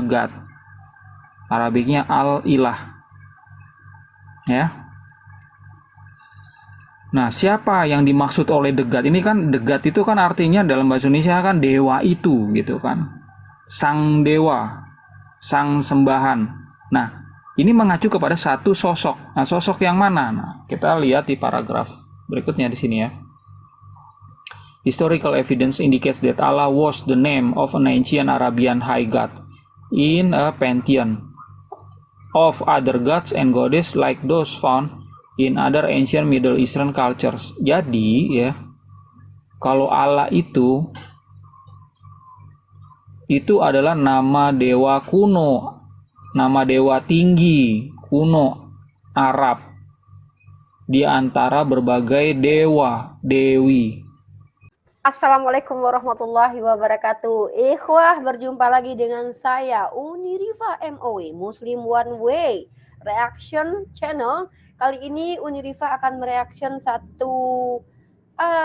God. Arabiknya al-ilah. Ya. Nah, siapa yang dimaksud oleh the God? Ini kan the God itu kan artinya dalam bahasa Indonesia kan dewa itu gitu kan. Sang dewa, sang sembahan. Nah, ini mengacu kepada satu sosok. Nah, sosok yang mana? Nah, kita lihat di paragraf berikutnya di sini ya. Historical evidence indicates that Allah was the name of an ancient Arabian high god in a pantheon of other gods and goddesses like those found in other ancient Middle Eastern cultures. Jadi ya, kalau Allah itu adalah nama dewa kuno, nama dewa tinggi kuno Arab di antara berbagai dewa, dewi. Assalamualaikum warahmatullahi wabarakatuh. Ikhwah, berjumpa lagi dengan saya Uniriva MOW, Muslim One Way Reaction Channel. Kali ini Uniriva akan mereaction satu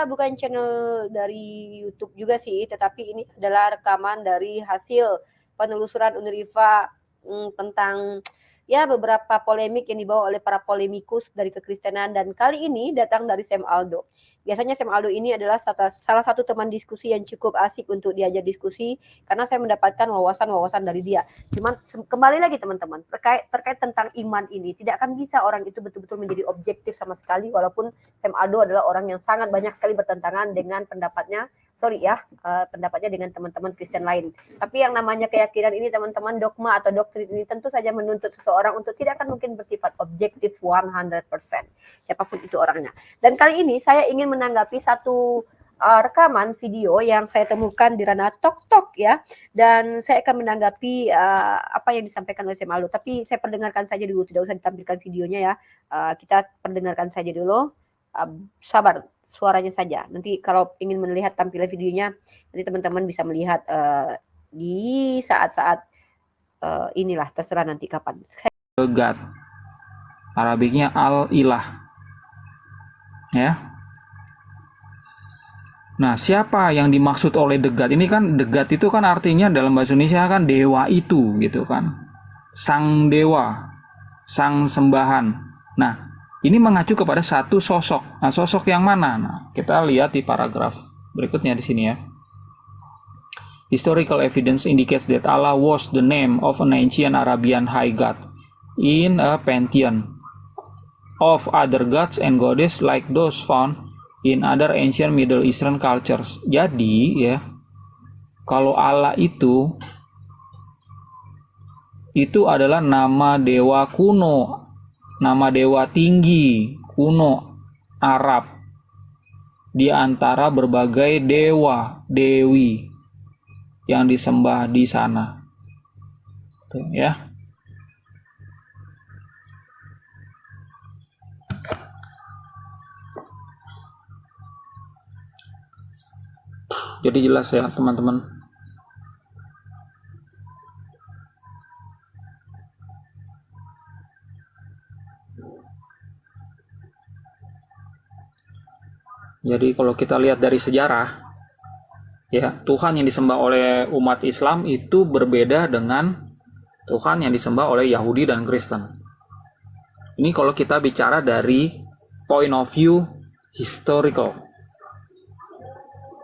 bukan channel dari YouTube juga sih, tetapi ini adalah rekaman dari hasil penelusuran Uniriva tentang ya beberapa polemik yang dibawa oleh para polemikus dari kekristenan, dan kali ini datang dari Sam Aldo. Biasanya Sam Aldo ini adalah salah satu teman diskusi yang cukup asik untuk diajak diskusi karena saya mendapatkan wawasan-wawasan dari dia. Cuman kembali lagi teman-teman, terkait tentang iman ini, tidak akan bisa orang itu betul-betul menjadi objektif sama sekali, walaupun Sam Aldo adalah orang yang sangat banyak sekali bertentangan dengan pendapatnya dengan teman-teman Kristen lain. Tapi yang namanya keyakinan ini teman-teman, dogma atau doktrin ini tentu saja menuntut seseorang untuk tidak akan mungkin bersifat objektif 100%, siapapun itu orangnya. Dan kali ini saya ingin menanggapi satu rekaman video yang saya temukan di ranah TokTok ya, dan saya akan menanggapi apa yang disampaikan oleh Sam Aldo. Tapi saya perdengarkan saja dulu, tidak usah ditampilkan videonya ya. Kita perdengarkan saja dulu. Sabar, suaranya saja. Nanti kalau ingin melihat tampilan videonya, nanti teman-teman bisa melihat di saat-saat inilah, terserah nanti kapan. God. Arabiknya al-ilah. Ya. Nah, siapa yang dimaksud oleh the God? Ini kan the God itu kan artinya dalam bahasa Indonesia kan dewa itu gitu kan. Sang dewa, sang sembahan. Nah, ini mengacu kepada satu sosok. Nah, sosok yang mana? Nah, kita lihat di paragraf berikutnya di sini ya. Historical evidence indicates that Allah was the name of an ancient Arabian high god in a pantheon of other gods and goddesses like those found in other ancient Middle Eastern cultures. Jadi ya, kalau Allah itu adalah nama dewa kuno, nama dewa tinggi kuno Arab di antara berbagai dewa, dewi yang disembah di sana. Tuh, ya. Jadi jelas ya teman-teman. Jadi kalau kita lihat dari sejarah, ya, Tuhan yang disembah oleh umat Islam itu berbeda dengan Tuhan yang disembah oleh Yahudi dan Kristen. Ini kalau kita bicara dari point of view historical,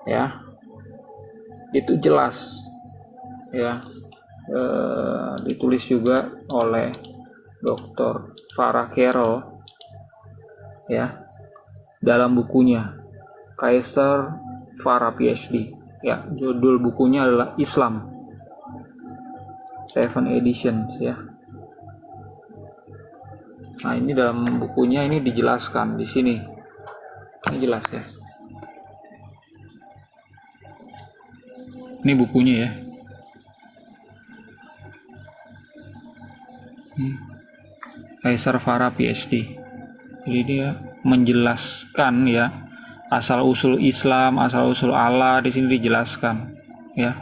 ya, itu jelas, ya, ditulis juga oleh Dr. Farah Carroll, ya, dalam bukunya Kaiser Farah PhD. Ya, judul bukunya adalah Islam 7 editions ya. Nah, ini dalam bukunya ini dijelaskan di sini. Ini jelas ya. Ini bukunya ya. Kaiser Farah PhD. Jadi dia menjelaskan ya asal usul Islam, asal usul Allah di sini dijelaskan ya.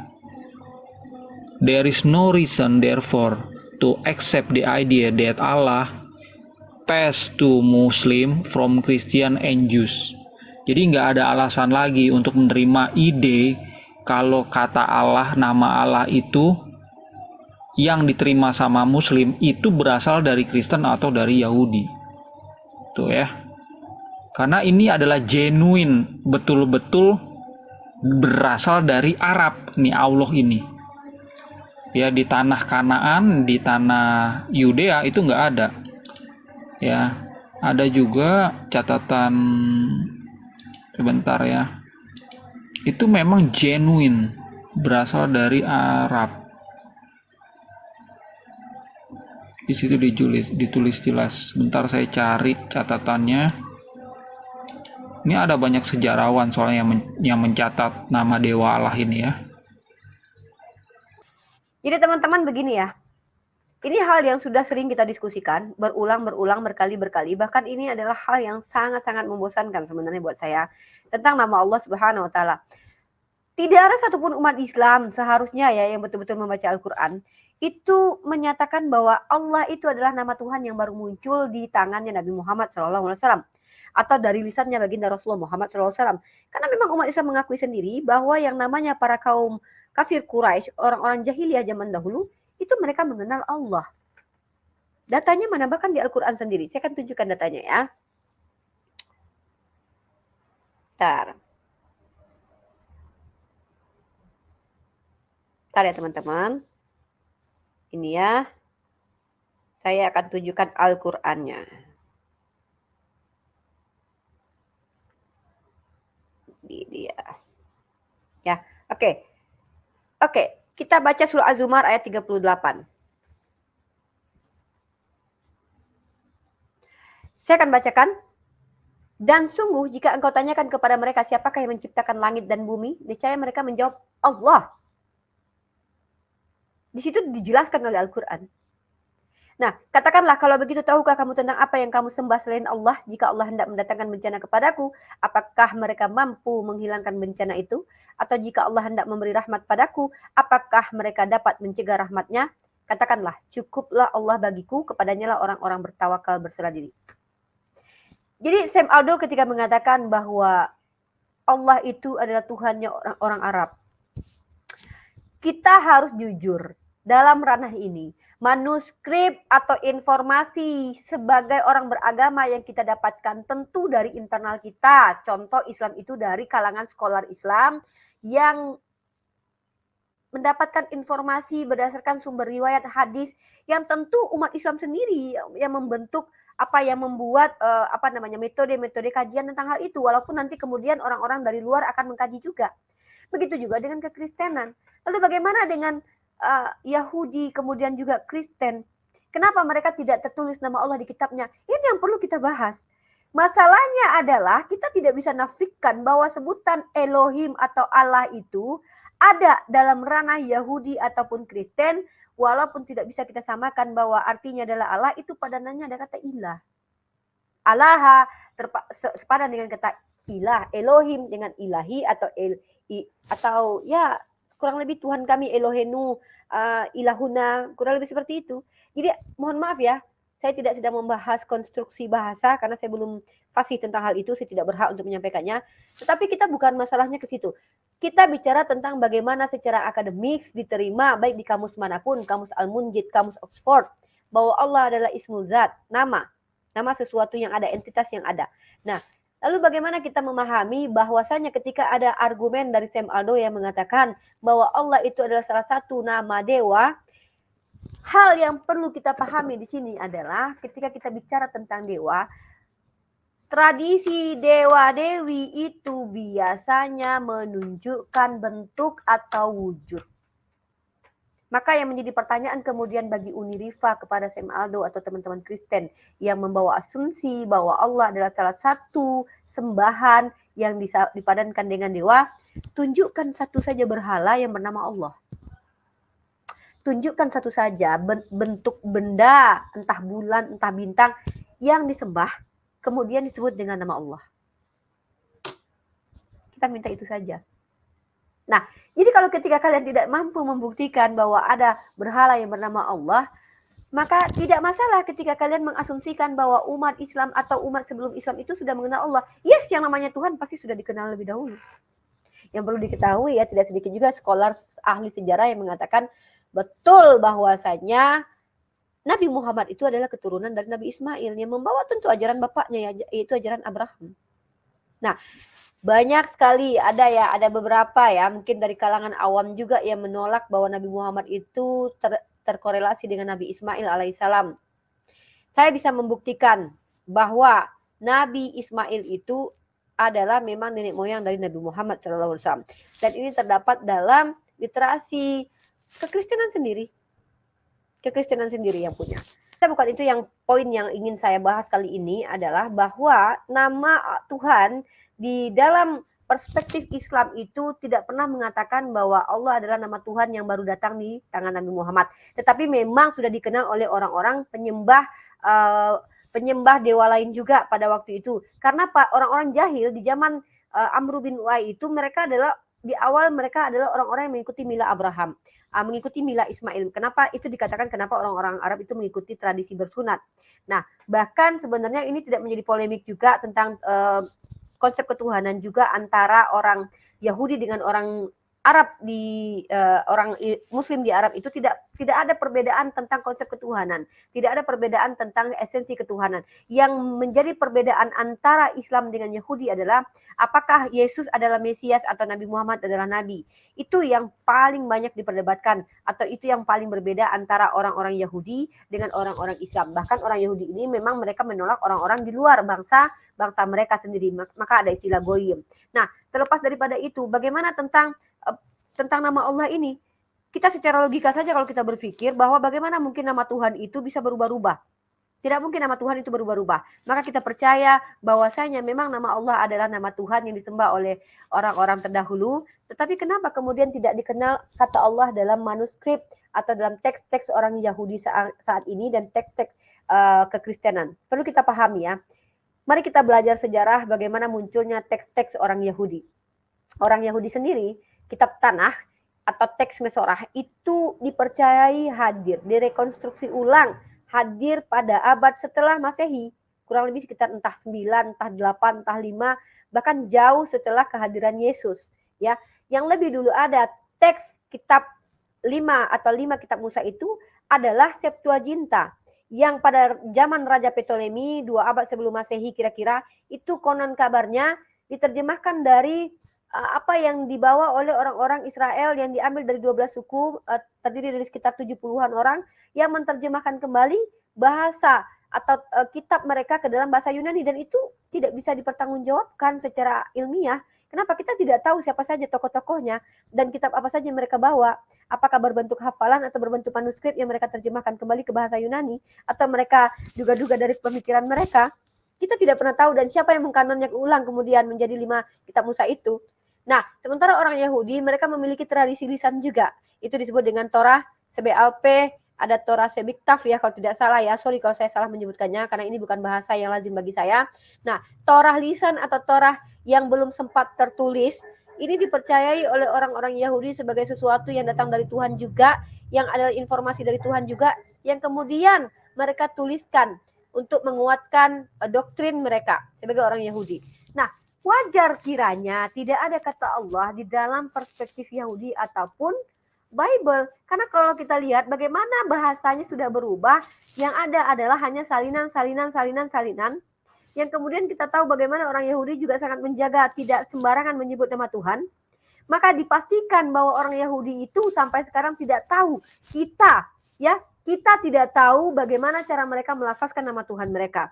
There is no reason therefore to accept the idea that Allah passed to Muslim from Christian and Jews. Jadi nggak ada alasan lagi untuk menerima ide kalau kata Allah, nama Allah itu yang diterima sama Muslim itu berasal dari Kristen atau dari Yahudi. Tuh ya. Karena ini adalah genuine, betul-betul berasal dari Arab nih Allah ini. Ya, di tanah Kanaan, di tanah Yudea itu nggak ada. Ya, ada juga catatan sebentar ya. Itu memang genuine, berasal dari Arab. Di situ ditulis jelas. Bentar saya cari catatannya. Ini ada banyak sejarawan soalnya yang mencatat nama Dewa Allah ini ya. Jadi teman-teman begini ya. Ini hal yang sudah sering kita diskusikan, berulang-berulang, berkali-berkali. Bahkan ini adalah hal yang sangat-sangat membosankan sebenarnya buat saya. Tentang nama Allah Subhanahu wa Ta'ala. Tidak ada satupun umat Islam seharusnya ya yang betul-betul membaca Al-Quran itu menyatakan bahwa Allah itu adalah nama Tuhan yang baru muncul di tangannya Nabi Muhammad SAW atau dari lisannya baginda Rasulullah Muhammad SAW. Karena memang umat Islam mengakui sendiri bahwa yang namanya para kaum kafir Quraisy, orang-orang jahiliyah zaman dahulu, itu mereka mengenal Allah. Datanya mana bahkan di Al-Quran sendiri. Saya akan tunjukkan datanya ya. Bentar. Bentar ya teman-teman. Ini ya. Saya akan tunjukkan Al-Qur'annya. Ini dia. Ya, oke. Oke, kita baca surah Az-Zumar ayat 38. Saya akan bacakan. Dan sungguh jika engkau tanyakan kepada mereka siapakah yang menciptakan langit dan bumi, niscaya mereka menjawab Allah. Di situ dijelaskan oleh Al-Quran. Nah, katakanlah kalau begitu tahukah kamu tentang apa yang kamu sembah selain Allah? Jika Allah hendak mendatangkan bencana kepadaku, apakah mereka mampu menghilangkan bencana itu? Atau jika Allah hendak memberi rahmat padaku, apakah mereka dapat mencegah rahmatnya? Katakanlah, cukuplah Allah bagiku, kepadanya lah orang-orang bertawakal berserah diri. Jadi Sam Aldo ketika mengatakan bahwa Allah itu adalah Tuhannya orang-orang Arab, kita harus jujur dalam ranah ini. Manuskrip atau informasi sebagai orang beragama yang kita dapatkan tentu dari internal kita. Contoh Islam itu dari kalangan skolar Islam yang mendapatkan informasi berdasarkan sumber riwayat hadis yang tentu umat Islam sendiri yang membentuk apa yang membuat metode-metode kajian tentang hal itu, walaupun nanti kemudian orang-orang dari luar akan mengkaji juga. Begitu juga dengan kekristenan. Lalu bagaimana dengan Yahudi kemudian juga Kristen? Kenapa mereka tidak tertulis nama Allah di kitabnya? Ini yang perlu kita bahas. Masalahnya adalah kita tidak bisa nafikan bahwa sebutan Elohim atau Allah itu ada dalam ranah Yahudi ataupun Kristen, walaupun tidak bisa kita samakan bahwa artinya adalah Allah, itu padanannya ada kata ilah. Allah sepadan dengan kata ilah, Elohim dengan ilahi atau ya kurang lebih Tuhan kami Elohenu, ilahuna, kurang lebih seperti itu. Jadi mohon maaf ya, saya tidak sedang membahas konstruksi bahasa karena saya belum fasih tentang hal itu, saya tidak berhak untuk menyampaikannya. Tetapi kita bukan masalahnya ke situ. Kita bicara tentang bagaimana secara akademis diterima baik di kamus manapun, kamus Al-Munjid, kamus Oxford, bahwa Allah adalah ismul zat, nama sesuatu yang ada, entitas yang ada. Nah, lalu bagaimana kita memahami bahwasanya ketika ada argumen dari Sam Aldo yang mengatakan bahwa Allah itu adalah salah satu nama dewa, hal yang perlu kita pahami di sini adalah ketika kita bicara tentang dewa, tradisi dewa-dewi itu biasanya menunjukkan bentuk atau wujud. Maka yang menjadi pertanyaan kemudian bagi Uniriva kepada Sam Aldo atau teman-teman Kristen yang membawa asumsi bahwa Allah adalah salah satu sembahan yang dipadankan dengan dewa, tunjukkan satu saja berhala yang bernama Allah. Tunjukkan satu saja bentuk benda, entah bulan, entah bintang, yang disembah, kemudian disebut dengan nama Allah. Kita minta itu saja. Nah, jadi kalau ketika kalian tidak mampu membuktikan bahwa ada berhala yang bernama Allah, maka tidak masalah ketika kalian mengasumsikan bahwa umat Islam atau umat sebelum Islam itu sudah mengenal Allah. Yes, yang namanya Tuhan pasti sudah dikenal lebih dahulu. Yang perlu diketahui ya, tidak sedikit juga scholar ahli sejarah yang mengatakan betul bahwasanya Nabi Muhammad itu adalah keturunan dari Nabi Ismail yang membawa tentu ajaran bapaknya, yaitu ajaran Abraham. Nah, banyak sekali ada beberapa ya, mungkin dari kalangan awam juga yang menolak bahwa Nabi Muhammad itu terkorelasi dengan Nabi Ismail alaihissalam. Saya bisa membuktikan bahwa Nabi Ismail itu adalah memang nenek moyang dari Nabi Muhammad SAW. Dan ini terdapat dalam literasi kekristenan sendiri. Kekristenan sendiri yang punya. Bukan itu yang poin yang ingin saya bahas kali ini adalah bahwa nama Tuhan di dalam perspektif Islam itu tidak pernah mengatakan bahwa Allah adalah nama Tuhan yang baru datang di tangan Nabi Muhammad. Tetapi memang sudah dikenal oleh orang-orang penyembah dewa lain juga pada waktu itu. Karena orang-orang jahil di zaman Amr bin Uai itu mereka adalah orang-orang yang mengikuti mila Abraham, mengikuti mila Ismail. Kenapa itu dikatakan kenapa orang-orang Arab itu mengikuti tradisi bersunat. Nah, bahkan sebenarnya ini tidak menjadi polemik juga tentang konsep ketuhanan juga antara orang Yahudi dengan orang Arab orang Muslim di Arab itu tidak ada perbedaan tentang konsep ketuhanan, tidak ada perbedaan tentang esensi ketuhanan. Yang menjadi perbedaan antara Islam dengan Yahudi adalah apakah Yesus adalah Mesias atau Nabi Muhammad adalah Nabi. Itu yang paling banyak diperdebatkan atau itu yang paling berbeda antara orang-orang Yahudi dengan orang-orang Islam. Bahkan orang Yahudi ini memang mereka menolak orang-orang di luar bangsa mereka sendiri. Maka ada istilah goyim. Nah, terlepas daripada itu, bagaimana tentang nama Allah ini? Kita secara logika saja kalau kita berpikir bahwa bagaimana mungkin nama Tuhan itu bisa berubah-ubah. Tidak mungkin nama Tuhan itu berubah-ubah. Maka kita percaya bahwasanya memang nama Allah adalah nama Tuhan yang disembah oleh orang-orang terdahulu. Tetapi kenapa kemudian tidak dikenal kata Allah dalam manuskrip atau dalam teks-teks orang Yahudi saat ini dan teks-teks kekristenan? Perlu kita pahami ya. Mari kita belajar sejarah bagaimana munculnya teks-teks orang Yahudi. Orang Yahudi sendiri, kitab Tanakh atau teks Mesorah itu dipercayai hadir, direkonstruksi ulang, hadir pada abad setelah Masehi, kurang lebih sekitar entah 9, entah 8, entah 5, bahkan jauh setelah kehadiran Yesus, ya. Yang lebih dulu ada teks kitab 5 atau 5 kitab Musa itu adalah Septuaginta yang pada zaman Raja Ptolemy 2 abad sebelum Masehi kira-kira itu konon kabarnya diterjemahkan dari apa yang dibawa oleh orang-orang Israel yang diambil dari 12 suku, terdiri dari sekitar 70-an orang yang menerjemahkan kembali bahasa atau kitab mereka ke dalam bahasa Yunani, dan itu tidak bisa dipertanggungjawabkan secara ilmiah. Kenapa? Kita tidak tahu siapa saja tokoh-tokohnya dan kitab apa saja yang mereka bawa, apakah berbentuk hafalan atau berbentuk manuskrip yang mereka terjemahkan kembali ke bahasa Yunani, atau mereka duga-duga dari pemikiran mereka. Kita tidak pernah tahu, dan siapa yang mengkanonnya ulang kemudian menjadi 5 kitab Musa itu. Nah, sementara orang Yahudi mereka memiliki tradisi lisan juga. Itu disebut dengan Torah Sebealpeh, ada Torah Sebiktaf ya kalau tidak salah ya. Sorry kalau saya salah menyebutkannya karena ini bukan bahasa yang lazim bagi saya. Nah, Torah lisan atau Torah yang belum sempat tertulis ini dipercayai oleh orang-orang Yahudi sebagai sesuatu yang datang dari Tuhan juga, yang adalah informasi dari Tuhan juga, yang kemudian mereka tuliskan untuk menguatkan doktrin mereka sebagai orang Yahudi. Nah, wajar kiranya tidak ada kata Allah di dalam perspektif Yahudi ataupun Bible. Karena kalau kita lihat bagaimana bahasanya sudah berubah, yang ada adalah hanya salinan. Yang kemudian kita tahu bagaimana orang Yahudi juga sangat menjaga tidak sembarangan menyebut nama Tuhan. Maka dipastikan bahwa orang Yahudi itu sampai sekarang tidak tahu. Kita tidak tahu bagaimana cara mereka melafazkan nama Tuhan mereka.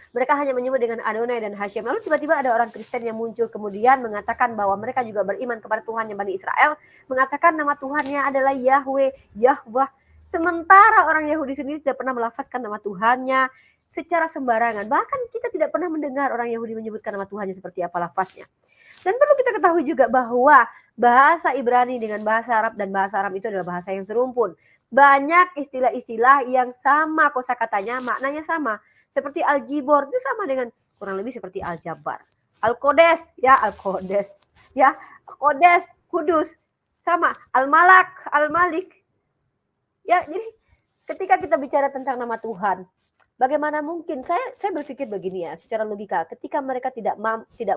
Mereka hanya menyebut dengan Adonai dan Hashem. Lalu tiba-tiba ada orang Kristen yang muncul kemudian mengatakan bahwa mereka juga beriman kepada Tuhan yang Bani Israel, mengatakan nama Tuhannya adalah Yahweh, Yahweh. Sementara orang Yahudi sendiri tidak pernah melafazkan nama Tuhannya secara sembarangan. Bahkan kita tidak pernah mendengar orang Yahudi menyebutkan nama Tuhannya seperti apa lafaznya. Dan perlu kita ketahui juga bahwa bahasa Ibrani dengan bahasa Arab dan bahasa Aram itu adalah bahasa yang serumpun. Banyak istilah-istilah yang sama kosakatanya, maknanya sama. Seperti Al-Jibor itu sama dengan kurang lebih seperti Al-Jabbar. Al-Qodes, Al-Qodes, Qodes, Kudus, sama. Al-Malak, Al-Malik. Ya, jadi ketika kita bicara tentang nama Tuhan, bagaimana mungkin saya berpikir begini ya, secara logika, ketika mereka tidak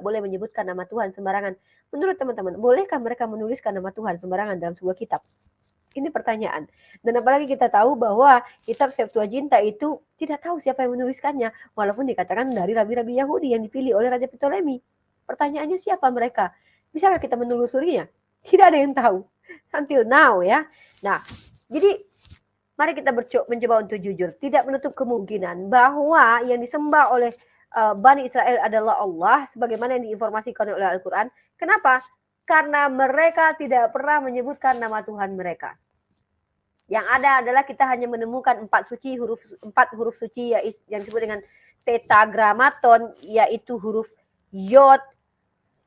boleh menyebutkan nama Tuhan sembarangan, menurut teman-teman, bolehkah mereka menuliskan nama Tuhan sembarangan dalam sebuah kitab? Ini pertanyaan. Dan apalagi kita tahu bahwa kitab Septuaginta itu tidak tahu siapa yang menuliskannya, walaupun dikatakan dari rabi-rabi Yahudi yang dipilih oleh Raja Ptolemy. Pertanyaannya siapa mereka? Bisakah kita menelusurinya? Tidak ada yang tahu. Until now ya. Nah, jadi mari kita mencoba untuk jujur. Tidak menutup kemungkinan bahwa yang disembah oleh Bani Israel adalah Allah, sebagaimana yang diinformasikan oleh Al-Quran. Kenapa? Karena mereka tidak pernah menyebutkan nama Tuhan mereka. Yang ada adalah kita hanya menemukan empat huruf suci yang disebut dengan tetragrammaton, yaitu huruf Yod,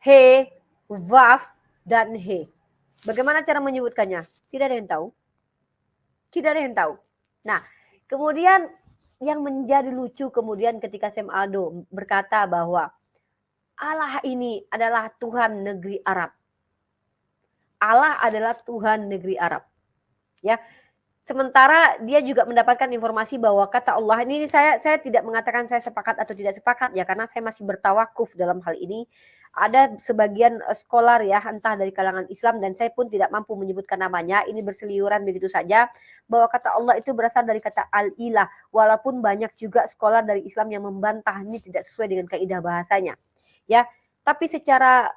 He, Vav, dan He. Bagaimana cara menyebutkannya? Tidak ada yang tahu. Tidak ada yang tahu. Nah, kemudian yang menjadi lucu kemudian ketika Sam Aldo berkata bahwa Allah ini adalah Tuhan negeri Arab. Allah adalah Tuhan negeri Arab. Ya. Sementara dia juga mendapatkan informasi bahwa kata Allah ini saya tidak mengatakan saya sepakat atau tidak sepakat ya, karena saya masih bertawakuf dalam hal ini. Ada sebagian scholar ya, entah dari kalangan Islam, dan saya pun tidak mampu menyebutkan namanya, ini berseliweran begitu saja, bahwa kata Allah itu berasal dari kata al-ilah, walaupun banyak juga scholar dari Islam yang membantah ini tidak sesuai dengan kaidah bahasanya. Ya, tapi secara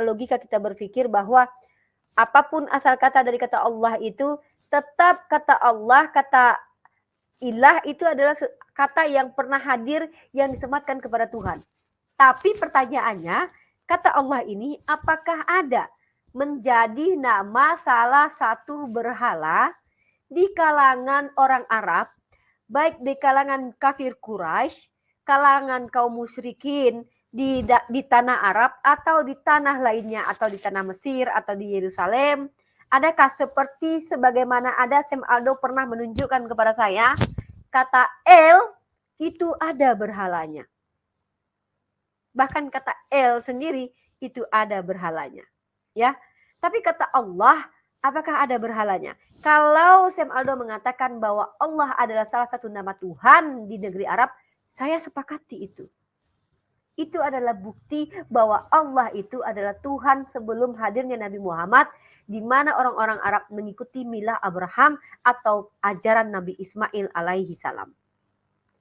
logika kita berpikir bahwa apapun asal kata dari kata Allah itu, tetap kata Allah, kata ilah itu adalah kata yang pernah hadir, yang disematkan kepada Tuhan. Tapi pertanyaannya, kata Allah ini apakah ada menjadi nama salah satu berhala di kalangan orang Arab, baik di kalangan kafir Quraisy, kalangan kaum musyrikin, di tanah Arab atau di tanah lainnya, atau di tanah Mesir atau di Yerusalem. Adakah seperti sebagaimana ada Sam Aldo pernah menunjukkan kepada saya, kata El itu ada berhalanya. Bahkan kata El sendiri itu ada berhalanya. Ya. Tapi kata Allah, apakah ada berhalanya? Kalau Sam Aldo mengatakan bahwa Allah adalah salah satu nama Tuhan di negeri Arab, saya sepakati itu. Itu adalah bukti bahwa Allah itu adalah Tuhan sebelum hadirnya Nabi Muhammad, di mana orang-orang Arab mengikuti milah Abraham atau ajaran Nabi Ismail alaihi salam.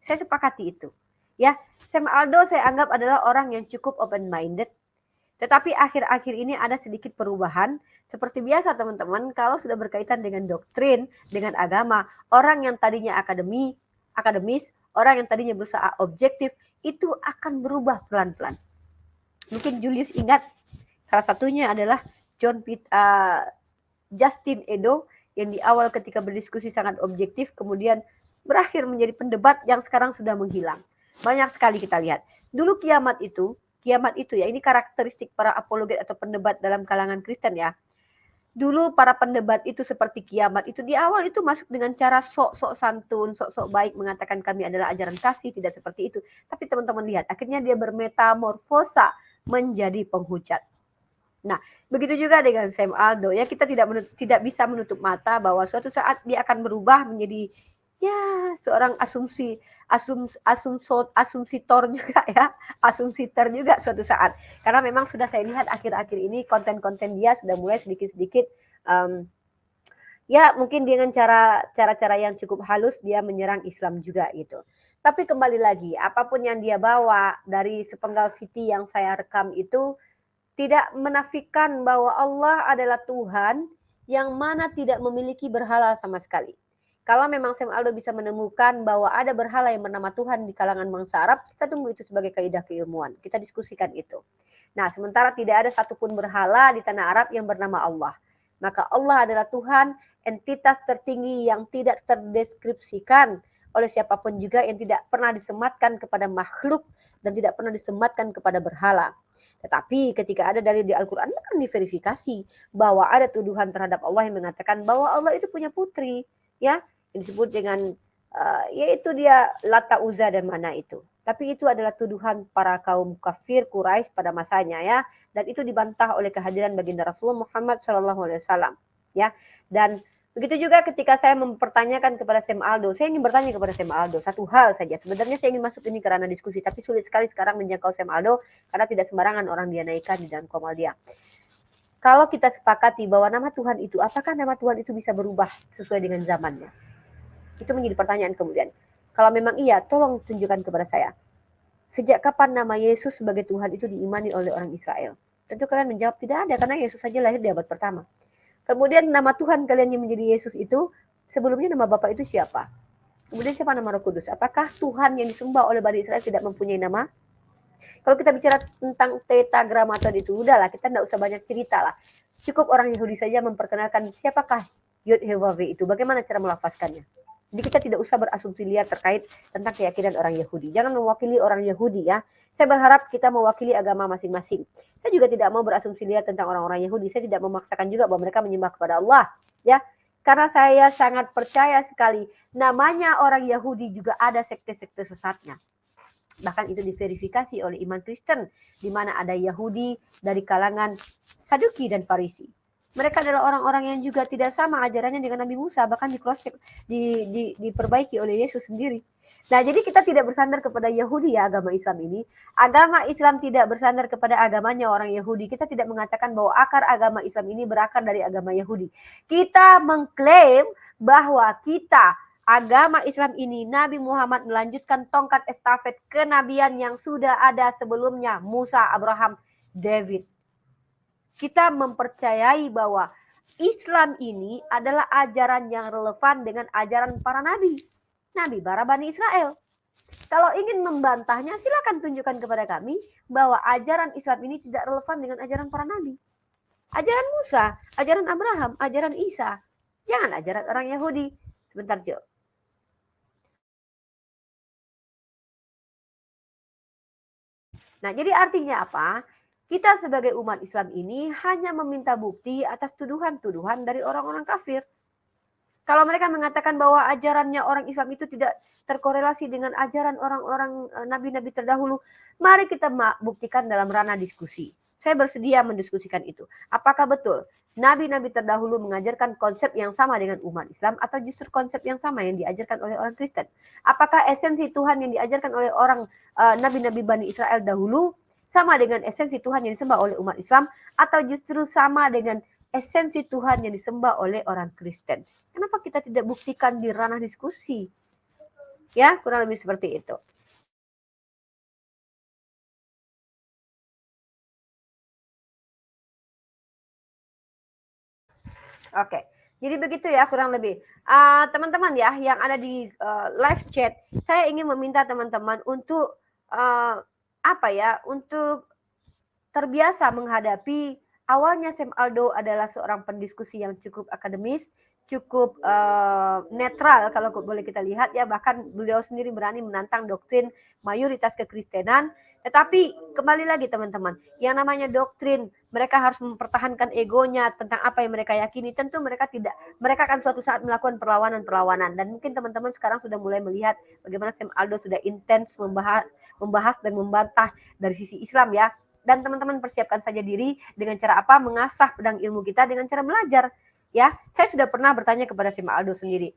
Saya sepakati itu. Ya, Sam Aldo saya anggap adalah orang yang cukup open minded. Tetapi akhir-akhir ini ada sedikit perubahan. Seperti biasa teman-teman, kalau sudah berkaitan dengan doktrin, dengan agama, orang yang tadinya akademis, orang yang tadinya berusaha objektif, itu akan berubah pelan-pelan. Mungkin Julius ingat, salah satunya adalah Justin Edo, yang di awal ketika berdiskusi sangat objektif, kemudian berakhir menjadi pendebat yang sekarang sudah menghilang. Banyak sekali kita lihat. Dulu kiamat itu ya, ini karakteristik para apologet atau pendebat dalam kalangan Kristen ya. Dulu para pendebat itu seperti kiamat itu di awal itu masuk dengan cara sok-sok santun, sok-sok baik, mengatakan kami adalah ajaran kasih, tidak seperti itu. Tapi teman-teman lihat, akhirnya dia bermetamorfosa menjadi penghujat. Nah, begitu juga dengan Sam Aldo ya, kita tidak bisa menutup mata bahwa suatu saat dia akan berubah menjadi ya seorang asumsitor juga ya, asumsiter juga suatu saat. Karena memang sudah saya lihat akhir-akhir ini konten-konten dia sudah mulai sedikit-sedikit ya mungkin dengan cara-cara yang cukup halus dia menyerang Islam juga gitu. Tapi kembali lagi, apapun yang dia bawa dari sepenggal VT yang saya rekam itu tidak menafikan bahwa Allah adalah Tuhan yang mana tidak memiliki berhala sama sekali. Kalau memang Sam Aldo bisa menemukan bahwa ada berhala yang bernama Tuhan di kalangan bangsa Arab, kita tunggu itu sebagai kaidah keilmuan. Kita diskusikan itu. Nah, sementara tidak ada satupun berhala di tanah Arab yang bernama Allah. Maka Allah adalah Tuhan, entitas tertinggi yang tidak terdeskripsikan oleh siapapun juga, yang tidak pernah disematkan kepada makhluk dan tidak pernah disematkan kepada berhala. Tetapi ketika ada dalil di Al-Quran, akan diverifikasi bahwa ada tuduhan terhadap Allah yang mengatakan bahwa Allah itu punya putri, ya, yang disebut dengan yaitu dia Lata, Uzza dan Mana itu. Tapi itu adalah tuduhan para kaum kafir Quraisy pada masanya ya, dan itu dibantah oleh kehadiran baginda Rasulullah Muhammad SAW ya. Dan begitu juga ketika saya mempertanyakan kepada Sam Aldo, saya ingin bertanya kepada Sam Aldo satu hal saja. Sebenarnya saya ingin masuk ini karena diskusi, tapi sulit sekali sekarang menjangkau Sam Aldo karena tidak sembarangan orang dia naikkan di dalam komal dia. Kalau kita sepakati bahwa nama Tuhan itu, apakah nama Tuhan itu bisa berubah sesuai dengan zamannya? Itu menjadi pertanyaan kemudian. Kalau memang iya, tolong tunjukkan kepada saya. Sejak kapan nama Yesus sebagai Tuhan itu diimani oleh orang Israel? Tentu kalian menjawab tidak ada, karena Yesus saja lahir di abad pertama. Kemudian nama Tuhan kalian yang menjadi Yesus itu, sebelumnya nama Bapa itu siapa? Kemudian siapa nama Roh Kudus? Apakah Tuhan yang disembah oleh Bani Israel tidak mempunyai nama? Kalau kita bicara tentang tetragramaton itu, udahlah, kita tidak usah banyak cerita lah. Cukup orang Yahudi saja memperkenalkan siapakah Yod He Vav itu, bagaimana cara melafazkannya. Jadi kita tidak usah berasumsi liar terkait tentang keyakinan orang Yahudi. Jangan mewakili orang Yahudi ya. Saya berharap kita mewakili agama masing-masing. Saya juga tidak mau berasumsi liar tentang orang-orang Yahudi. Saya tidak memaksakan juga bahwa mereka menyembah kepada Allah. Ya, karena saya sangat percaya sekali namanya orang Yahudi juga ada sekte-sekte sesatnya. Bahkan itu diverifikasi oleh iman Kristen, di mana ada Yahudi dari kalangan Saduki dan Farisi. Mereka adalah orang-orang yang juga tidak sama ajarannya dengan Nabi Musa, bahkan diperbaiki oleh Yesus sendiri. Nah, jadi kita tidak bersandar kepada Yahudi ya, agama Islam ini. Agama Islam tidak bersandar kepada agamanya orang Yahudi. Kita tidak mengatakan bahwa akar agama Islam ini berakar dari agama Yahudi. Kita mengklaim bahwa agama Islam ini, Nabi Muhammad melanjutkan tongkat estafet kenabian yang sudah ada sebelumnya, Musa, Abraham, David. Kita mempercayai bahwa Islam ini adalah ajaran yang relevan dengan ajaran para nabi, para Bani Israel. Kalau ingin membantahnya, silakan tunjukkan kepada kami bahwa ajaran Islam ini tidak relevan dengan ajaran para nabi. Ajaran Musa, ajaran Abraham, ajaran Isa. Jangan ajaran orang Yahudi. Sebentar, Jo. Nah, jadi artinya apa? Kita sebagai umat Islam ini hanya meminta bukti atas tuduhan-tuduhan dari orang-orang kafir. Kalau mereka mengatakan bahwa ajarannya orang Islam itu tidak terkorelasi dengan ajaran orang-orang nabi-nabi terdahulu, mari kita buktikan dalam ranah diskusi. Saya bersedia mendiskusikan itu. Apakah betul nabi-nabi terdahulu mengajarkan konsep yang sama dengan umat Islam atau justru konsep yang sama yang diajarkan oleh orang Kristen? Apakah esensi Tuhan yang diajarkan oleh orang nabi-nabi Bani Israel dahulu sama dengan esensi Tuhan yang disembah oleh umat Islam atau justru sama dengan esensi Tuhan yang disembah oleh orang Kristen? Kenapa kita tidak buktikan di ranah diskusi? Ya, kurang lebih seperti itu. Oke, jadi begitu ya kurang lebih. Teman-teman ya yang ada di live chat, saya ingin meminta teman-teman untuk untuk terbiasa menghadapi awalnya Sam Aldo adalah seorang pendiskusi yang cukup akademis, cukup netral kalau boleh kita lihat ya, bahkan beliau sendiri berani menantang doktrin mayoritas kekristenan. Tetapi kembali lagi teman-teman, yang namanya doktrin, mereka harus mempertahankan egonya tentang apa yang mereka yakini. Tentu mereka akan suatu saat melakukan perlawanan. Dan mungkin teman-teman sekarang sudah mulai melihat bagaimana Sam Aldo sudah intens membahas dan membantah dari sisi Islam ya. Dan teman-teman persiapkan saja diri dengan cara apa? Mengasah pedang ilmu kita dengan cara belajar. Ya, saya sudah pernah bertanya kepada Sam Aldo sendiri.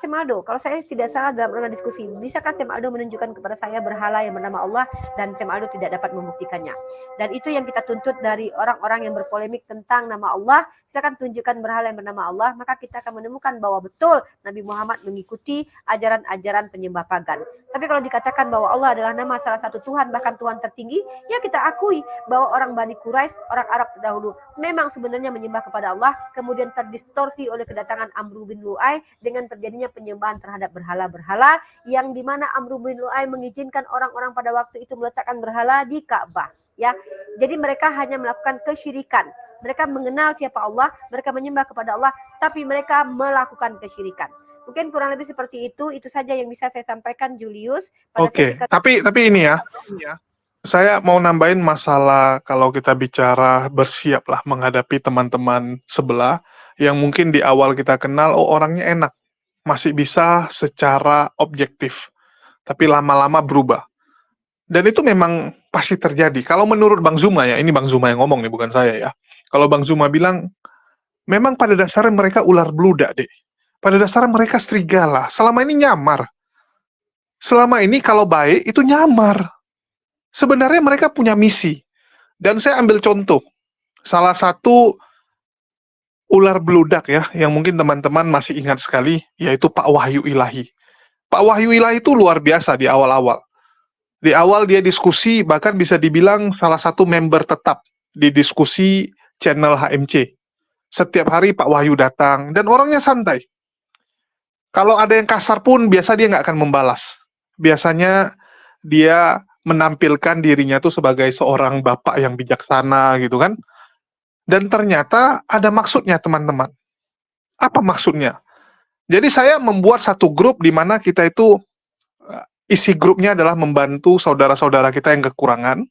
Sam Aldo, kalau saya tidak salah dalam ranah diskusi, bisakah Sam Aldo menunjukkan kepada saya berhala yang bernama Allah? Dan Sam Aldo tidak dapat membuktikannya. Dan itu yang kita tuntut dari orang-orang yang berpolemik tentang nama Allah. Silakan tunjukkan berhala yang bernama Allah, maka kita akan menemukan bahwa betul Nabi Muhammad mengikuti ajaran-ajaran penyembah pagan. Tapi kalau dikatakan bahwa Allah adalah nama salah satu Tuhan, bahkan Tuhan tertinggi, ya kita akui bahwa orang Bani Quraisy, orang Arab terdahulu, memang sebenarnya menyembah kepada Allah, kemudian terdistorsi oleh kedatangan Amr bin Lu'ay dengan terjadinya penyembahan terhadap berhala-berhala, yang dimana Amr bin Lu'ay mengizinkan orang-orang pada waktu itu meletakkan berhala di Ka'bah. Ya, jadi mereka hanya melakukan kesyirikan. Mereka mengenal siapa Allah, mereka menyembah kepada Allah, tapi mereka melakukan kesyirikan. Mungkin kurang lebih seperti itu saja yang bisa saya sampaikan, Julius. Oke, tapi ini ya, saya mau nambahin masalah kalau kita bicara bersiaplah menghadapi teman-teman sebelah yang mungkin di awal kita kenal, oh orangnya enak, masih bisa secara objektif, tapi lama-lama berubah. Dan itu memang pasti terjadi. Kalau menurut Bang Zuma ya, ini Bang Zuma yang ngomong nih, bukan saya ya. Kalau Bang Zuma bilang, memang pada dasarnya mereka ular beludak deh. Pada dasarnya mereka serigala. Selama ini nyamar. Selama ini kalau baik itu nyamar. Sebenarnya mereka punya misi. Dan saya ambil contoh. salah satu ular beludak ya, yang mungkin teman-teman masih ingat sekali, yaitu Pak Wahyu Ilahi. Pak Wahyu Ilahi itu luar biasa di awal-awal. Di awal dia diskusi, bahkan bisa dibilang salah satu member tetap di diskusi channel HMC. Setiap hari Pak Wahyu datang, dan orangnya santai. Kalau ada yang kasar pun, biasa dia nggak akan membalas. Biasanya dia menampilkan dirinya tuh sebagai seorang bapak yang bijaksana gitu kan. Dan ternyata ada maksudnya teman-teman. Apa maksudnya? Jadi saya membuat satu grup di mana kita itu isi grupnya adalah membantu saudara-saudara kita yang kekurangan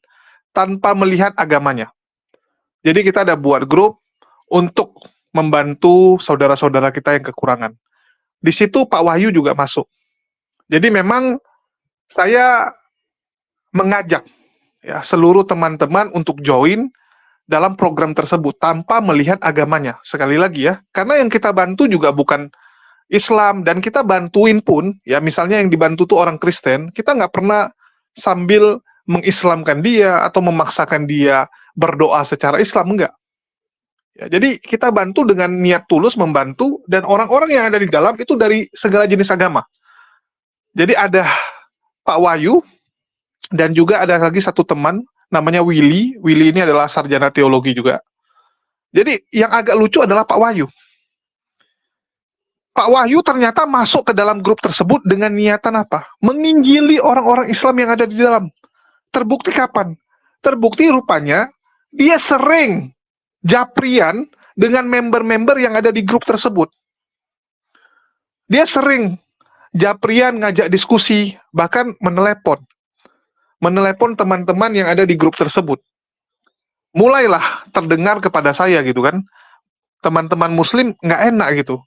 tanpa melihat agamanya. Jadi kita ada buat grup untuk membantu saudara-saudara kita yang kekurangan. Di situ Pak Wahyu juga masuk. Jadi memang saya mengajak ya seluruh teman-teman untuk join dalam program tersebut tanpa melihat agamanya. Sekali lagi ya, karena yang kita bantu juga bukan Islam, dan kita bantuin pun, ya misalnya yang dibantu tuh orang Kristen, kita nggak pernah sambil mengislamkan dia atau memaksakan dia berdoa secara Islam, enggak. Ya, jadi kita bantu dengan niat tulus membantu, dan orang-orang yang ada di dalam itu dari segala jenis agama. Jadi ada Pak Wahyu, dan juga ada lagi satu teman, namanya Willy. Willy ini adalah sarjana teologi juga. Jadi yang agak lucu adalah Pak Wahyu. Pak Wahyu ternyata masuk ke dalam grup tersebut dengan niatan apa? Menginjili orang-orang Islam yang ada di dalam. Terbukti kapan? Terbukti rupanya dia sering japrian dengan member-member yang ada di grup tersebut. Dia sering japrian, ngajak diskusi, bahkan menelepon teman-teman yang ada di grup tersebut. Mulailah terdengar kepada saya gitu kan, teman-teman Muslim nggak enak gitu.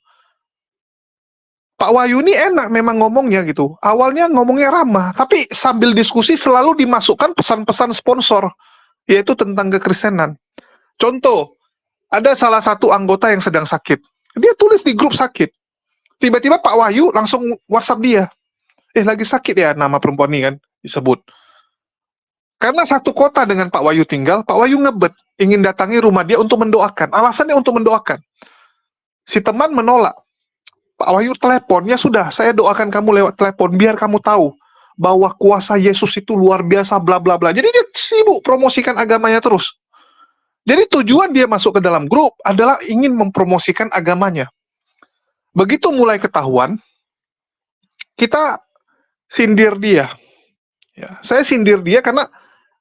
Pak Wahyu ini enak memang ngomongnya gitu. Awalnya ngomongnya ramah, tapi sambil diskusi selalu dimasukkan pesan-pesan sponsor, yaitu tentang kekristenan. Contoh, ada salah satu anggota yang sedang sakit. Dia tulis di grup sakit. Tiba-tiba Pak Wahyu langsung WhatsApp dia. Lagi sakit ya nama perempuan ini kan, disebut. Karena satu kota dengan Pak Wahyu tinggal, Pak Wahyu ngebet, ingin datangi rumah dia untuk mendoakan. Alasannya untuk mendoakan. Si teman menolak. Pak Wahyu telepon, ya sudah, saya doakan kamu lewat telepon, biar kamu tahu bahwa kuasa Yesus itu luar biasa, bla bla bla. Jadi dia sibuk promosikan agamanya terus. Jadi tujuan dia masuk ke dalam grup adalah ingin mempromosikan agamanya. Begitu mulai ketahuan, kita sindir dia. Ya, saya sindir dia karena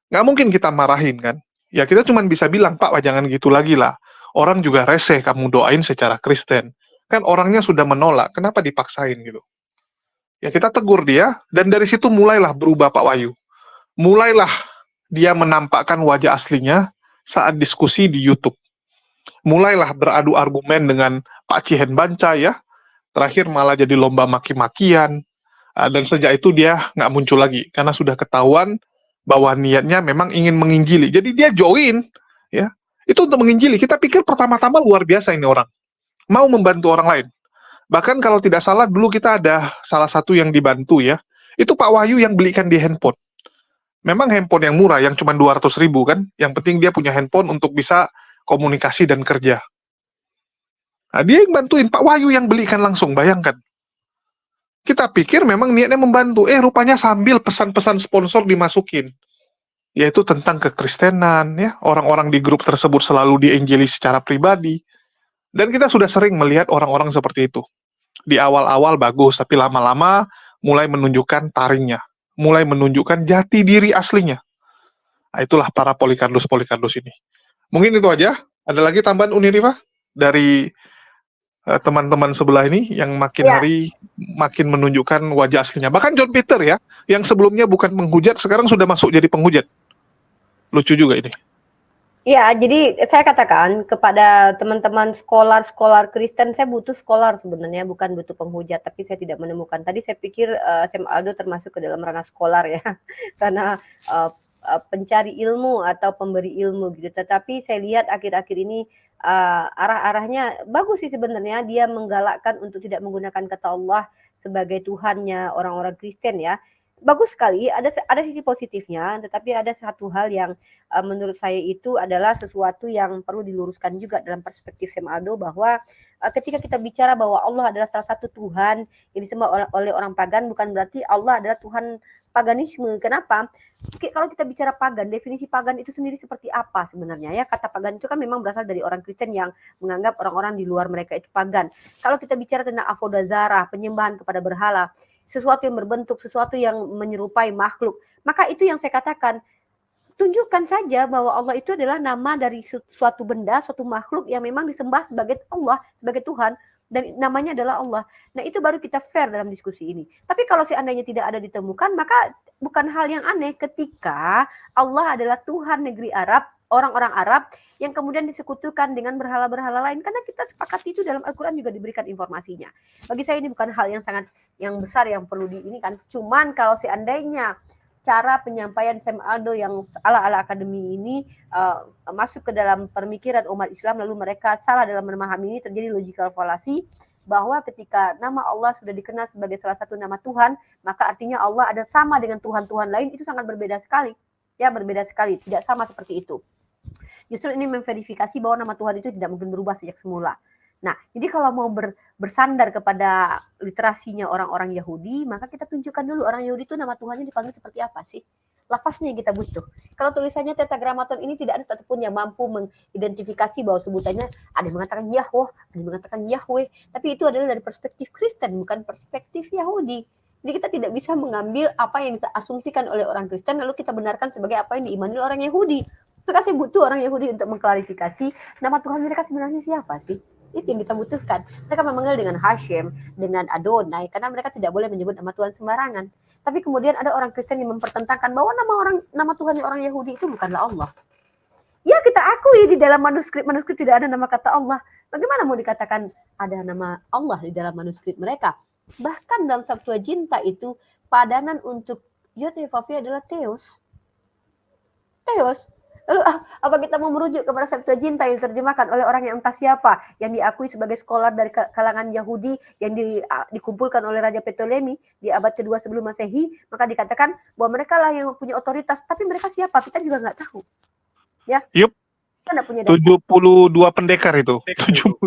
nggak mungkin kita marahin kan. Ya kita cuma bisa bilang, Pak, jangan gitu lagi lah. Orang juga reseh kamu doain secara Kristen. Kan orangnya sudah menolak, kenapa dipaksain gitu. Ya kita tegur dia, dan dari situ mulailah berubah Pak Wahyu. Mulailah dia menampakkan wajah aslinya saat diskusi di YouTube. Mulailah beradu argumen dengan Pak Cihen Banca ya. Terakhir malah jadi lomba maki-makian. Dan sejak itu dia nggak muncul lagi, karena sudah ketahuan bahwa niatnya memang ingin menginjili. Jadi dia join, ya itu untuk menginjili. Kita pikir pertama-tama luar biasa ini orang, mau membantu orang lain. Bahkan kalau tidak salah, dulu kita ada salah satu yang dibantu ya, itu Pak Wahyu yang belikan di handphone. Memang handphone yang murah, yang cuma 200.000 kan, yang penting dia punya handphone untuk bisa komunikasi dan kerja. Nah, dia yang bantuin, Pak Wahyu yang belikan langsung, bayangkan. Kita pikir memang niatnya membantu, rupanya sambil pesan-pesan sponsor dimasukin. Yaitu tentang kekristenan, ya, orang-orang di grup tersebut selalu diinjili secara pribadi. Dan kita sudah sering melihat orang-orang seperti itu. Di awal-awal bagus, tapi lama-lama mulai menunjukkan taringnya, mulai menunjukkan jati diri aslinya. Nah, itulah para Polikarpus ini. Mungkin itu aja. Ada lagi tambahan Uniriva dari teman-teman sebelah ini yang makin hari makin menunjukkan wajah aslinya. Bahkan John Peter ya, yang sebelumnya bukan penghujat, sekarang sudah masuk jadi penghujat. Lucu juga ini. Ya, jadi saya katakan kepada teman-teman skolar Kristen, saya butuh skolar sebenarnya, bukan butuh penghujat, tapi saya tidak menemukan. Tadi saya pikir Sam Aldo termasuk ke dalam ranah skolar ya, karena pencari ilmu atau pemberi ilmu gitu. Tetapi saya lihat akhir-akhir ini arah-arahnya bagus sih sebenarnya. Dia menggalakkan untuk tidak menggunakan kata Allah sebagai Tuhannya orang-orang Kristen ya. bagus sekali, ada sisi positifnya, tetapi ada satu hal yang menurut saya itu adalah sesuatu yang perlu diluruskan juga dalam perspektif Sam Aldo, bahwa ketika kita bicara bahwa Allah adalah salah satu Tuhan yang disembah oleh orang pagan, bukan berarti Allah adalah Tuhan paganisme. Kenapa? Kalau kita bicara pagan, definisi pagan itu sendiri seperti apa sebenarnya ya? Kata pagan itu kan memang berasal dari orang Kristen yang menganggap orang-orang di luar mereka itu pagan. Kalau kita bicara tentang avodazara, penyembahan kepada berhala, sesuatu yang berbentuk, sesuatu yang menyerupai makhluk, maka itu yang saya katakan, tunjukkan saja bahwa Allah itu adalah nama dari suatu benda, suatu makhluk yang memang disembah sebagai Allah, sebagai Tuhan, dan namanya adalah Allah. Nah, itu baru kita fair dalam diskusi ini. Tapi kalau seandainya tidak ada ditemukan, maka bukan hal yang aneh ketika Allah adalah Tuhan negeri Arab, orang-orang Arab yang kemudian disekutukan dengan berhala-berhala lain, karena kita sepakat itu dalam Al-Quran juga diberikan informasinya. Bagi saya ini bukan hal yang besar yang perlu kan. Cuman kalau seandainya cara penyampaian Sam Aldo yang ala-ala akademi ini masuk ke dalam pemikiran umat Islam, lalu mereka salah dalam memahami ini, terjadi logical fallacy bahwa ketika nama Allah sudah dikenal sebagai salah satu nama Tuhan, maka artinya Allah ada sama dengan Tuhan-Tuhan lain. Itu sangat berbeda sekali. Ya, berbeda sekali, tidak sama seperti itu. Justru ini memverifikasi bahwa nama Tuhan itu tidak mungkin berubah sejak semula. Nah, jadi kalau mau bersandar kepada literasinya orang-orang Yahudi, maka kita tunjukkan dulu orang Yahudi itu nama Tuhannya dipanggil seperti apa sih? Lafaznya yang kita butuh. Kalau tulisannya Tetragrammaton ini tidak ada satupun yang mampu mengidentifikasi bahwa sebutannya ada yang mengatakan Yahweh, ada yang mengatakan Yahweh, tapi itu adalah dari perspektif Kristen, bukan perspektif Yahudi. Jadi kita tidak bisa mengambil apa yang diasumsikan oleh orang Kristen lalu kita benarkan sebagai apa yang diimani oleh orang Yahudi. Maka saya butuh orang Yahudi untuk mengklarifikasi nama Tuhan mereka sebenarnya siapa sih? Itu yang kita butuhkan. Mereka memanggil dengan Hashem, dengan Adonai, karena mereka tidak boleh menyebut nama Tuhan sembarangan. Tapi kemudian ada orang Kristen yang mempertentangkan bahwa nama Tuhan orang Yahudi itu bukanlah Allah. Ya, kita akui di dalam manuskrip tidak ada nama kata Allah. Bagaimana mau dikatakan ada nama Allah di dalam manuskrip mereka? Bahkan dalam Septuaginta itu padanan untuk Yod Vav adalah Theos. Theos. Lalu apa kita mau merujuk kepada Septuaginta yang diterjemahkan oleh orang yang entah siapa, yang diakui sebagai scholar dari kalangan Yahudi, yang dikumpulkan oleh Raja Ptolemy di abad kedua sebelum Masehi, maka dikatakan bahwa mereka lah yang punya otoritas, tapi mereka siapa? Kita juga nggak tahu. Ya. Yup. Kita nggak punya 72 pendekar itu. 72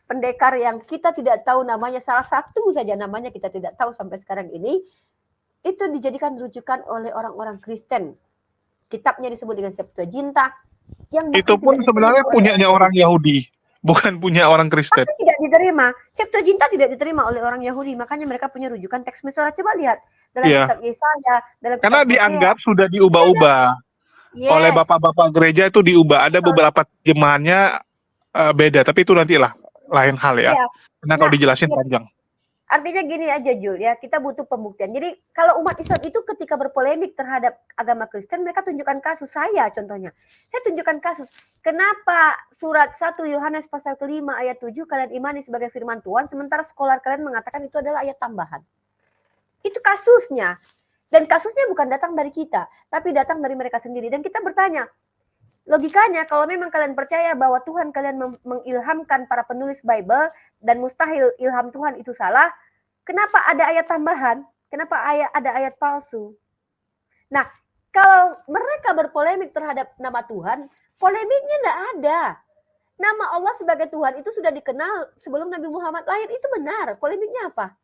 pendekar yang kita tidak tahu namanya, salah satu saja namanya kita tidak tahu sampai sekarang ini. Itu dijadikan rujukan oleh orang-orang Kristen. Kitabnya disebut dengan Septuaginta. Yang itu pun sebenarnya punyanya orang Yahudi, bukan punya orang Kristen. Tapi tidak diterima. Septuaginta tidak diterima oleh orang Yahudi, makanya mereka punya rujukan teks Mesora. Coba lihat dalam kitab Yesaya, dalam kitab karena dianggap sudah diubah-ubah oleh bapak-bapak gereja, itu diubah. Ada beberapa terjemahannya beda, tapi itu nantilah lain hal ya. Karena kalau dijelasin panjang. Artinya gini aja Jul ya, kita butuh pembuktian. Jadi kalau umat Islam itu ketika berpolemik terhadap agama Kristen, mereka tunjukkan kasus. Saya contohnya, saya tunjukkan kasus. Kenapa surat 1 Yohanes pasal ke-5 ayat 7 kalian imani sebagai firman Tuhan, sementara sekolah kalian mengatakan itu adalah ayat tambahan. Itu kasusnya. Dan kasusnya bukan datang dari kita, tapi datang dari mereka sendiri. Dan kita bertanya, logikanya kalau memang kalian percaya bahwa Tuhan kalian mengilhamkan para penulis Bible dan mustahil ilham Tuhan itu salah, kenapa ada ayat tambahan? Kenapa ada ayat palsu? Nah, kalau mereka berpolemik terhadap nama Tuhan, polemiknya tidak ada. Nama Allah sebagai Tuhan itu sudah dikenal sebelum Nabi Muhammad lahir, itu benar. Polemiknya apa?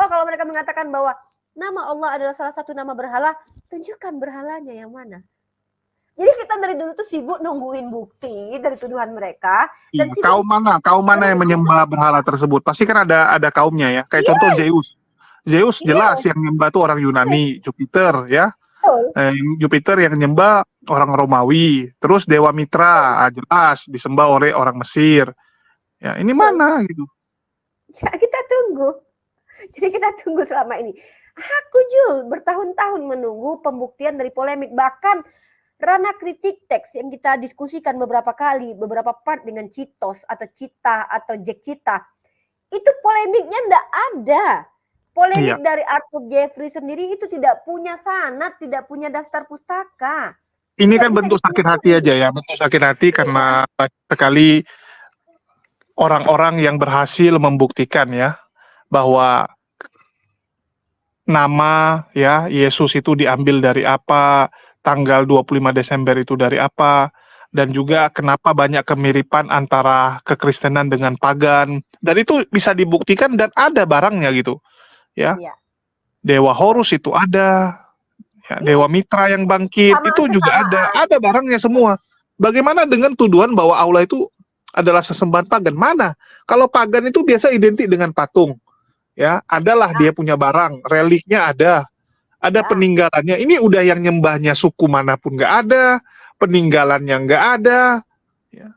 Oh, kalau mereka mengatakan bahwa nama Allah adalah salah satu nama berhala, tunjukkan berhalanya yang mana. Jadi kita dari dulu tuh sibuk nungguin bukti dari tuduhan mereka. Dan kaum mana yang menyembah berhala tersebut? Pasti kan ada kaumnya ya. Kayak contoh Zeus. Zeus jelas yang menyembah tuh orang Yunani, Jupiter ya. Jupiter yang menyembah orang Romawi. Terus Dewa Mitra jelas disembah oleh orang Mesir. Ya, ini mana gitu? Ya, kita tunggu. Jadi kita tunggu selama ini. Aku Jul bertahun-tahun menunggu pembuktian dari polemik, bahkan ranah kritik teks yang kita diskusikan beberapa kali, beberapa part dengan Citos atau Cita atau Jack Cita, itu polemiknya enggak ada. Polemik dari Arthur Jeffrey sendiri itu tidak punya sanad, tidak punya daftar pustaka. Ini kan bentuk sakit hati aja ya, bentuk sakit hati karena sekali orang-orang yang berhasil membuktikan ya bahwa nama ya Yesus itu diambil dari apa, tanggal 25 Desember itu dari apa, dan juga Yes. kenapa banyak kemiripan antara kekristenan dengan pagan, dan itu bisa dibuktikan dan ada barangnya gitu ya. Iya. Dewa Betul. Horus itu ada, ya, Dewa Yes. Mitra yang bangkit itu juga Kesamaan. ada barangnya semua. Bagaimana dengan tuduhan bahwa Allah itu adalah sesembahan pagan? Mana? Kalau pagan itu biasa identik dengan patung, ya, adalah Ya, dia punya barang, reliknya ada ya. peninggalannya. Ini udah yang nyembahnya suku manapun nggak ada, peninggalannya nggak ada, ya.